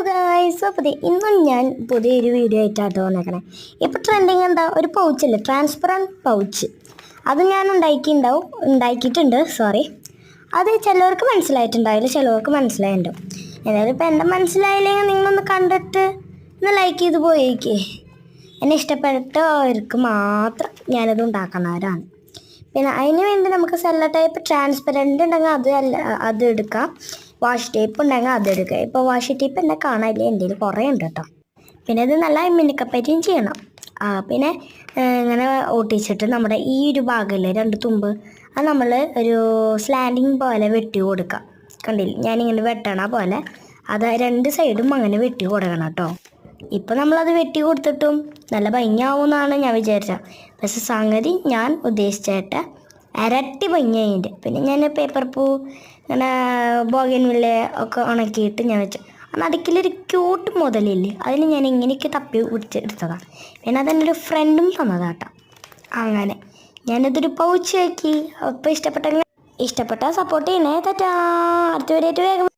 Guys, അപ്പോൾ ഇന്നും ഞാൻ പുതിയൊരു വീഡിയോ ആയിട്ടാട്ടോ വന്നേക്കണേ. ഇപ്പോൾ ട്രെൻഡിങ് എന്താ, ഒരു പൗച്ചല്ലേ, ട്രാൻസ്പെറൻറ്റ് പൗച്ച്. അത് ഞാൻ ഉണ്ടാക്കിയിട്ടുണ്ട്. അത് ചിലവർക്ക് മനസ്സിലായിട്ടുണ്ടാവില്ല, ചിലവർക്ക് മനസ്സിലായിട്ടുണ്ടാവും. ഏതായാലും ഇപ്പോൾ എൻ്റെ മനസ്സിലായില്ലെങ്കിൽ നിങ്ങളൊന്ന് കണ്ടിട്ട് ഒന്ന് ലൈക്ക് ചെയ്ത് പോയേക്കേ. എന്നെ ഇഷ്ടപ്പെട്ടവർക്ക് മാത്രം ഞാനത് ഉണ്ടാക്കുന്നവരാണ്. പിന്നെ അതിന് വേണ്ടി നമുക്ക് സെല്ലോ ടൈപ്പ് ട്രാൻസ്പെറൻറ്റ് ഉണ്ടെങ്കിൽ അത് എടുക്കാം. വാഷ് ടേപ്പ് ഉണ്ടെങ്കിൽ അതെടുക്കുക. ഇപ്പോൾ വാഷ് ടേപ്പ് എന്നെ കാണാനില്ല, എൻ്റെ കയ്യിൽ കുറേ ഉണ്ട് കേട്ടോ. പിന്നെ ഇത് നല്ല മിനുക്കപ്പറ്റും ചെയ്യണം. പിന്നെ ഇങ്ങനെ ഒട്ടിച്ചിട്ട് നമ്മുടെ ഈ ഒരു ഭാഗമല്ലേ, രണ്ട് തുമ്പ്, അത് നമ്മൾ ഒരു സ്ലാൻഡിങ് പോലെ വെട്ടി കൊടുക്കുക. കണ്ടില്ല, ഞാനിങ്ങനെ വെട്ടണ പോലെ അത് രണ്ട് സൈഡും അങ്ങനെ വെട്ടി കൊടുക്കണം കേട്ടോ. ഇപ്പം നമ്മളത് വെട്ടി കൊടുത്തിട്ടും നല്ല ഭംഗിയാവുമെന്നാണ് ഞാൻ വിചാരിച്ചത്. പക്ഷെ സംഗതി ഞാൻ ഉദ്ദേശിച്ചിട്ട് ഇരട്ടി ഭംഗിയായിട്ട്. പിന്നെ ഞാൻ പേപ്പർ പൂ ഇങ്ങനെ ബോഗൻവില്ല ഒക്കെ ഉണക്കിയിട്ട് ഞാൻ വെച്ചു. നടുക്കിലൊരു ക്യൂട്ട് മുതലില്ലേ, അതിന് ഞാൻ ഇങ്ങനെയൊക്കെ തപ്പി പിടിച്ചെടുത്തതാണ്. പിന്നെ അതെൻ്റെ ഒരു ഫ്രണ്ടും തന്നതാട്ടോ. അങ്ങനെ ഞാനിതൊരു പൗച്ച് ആക്കി. അപ്പോൾ ഇഷ്ടപ്പെട്ടാൽ സപ്പോർട്ട് ചെയ്യണേ. തെറ്റാ, അടുത്ത വീഡിയോ വേഗം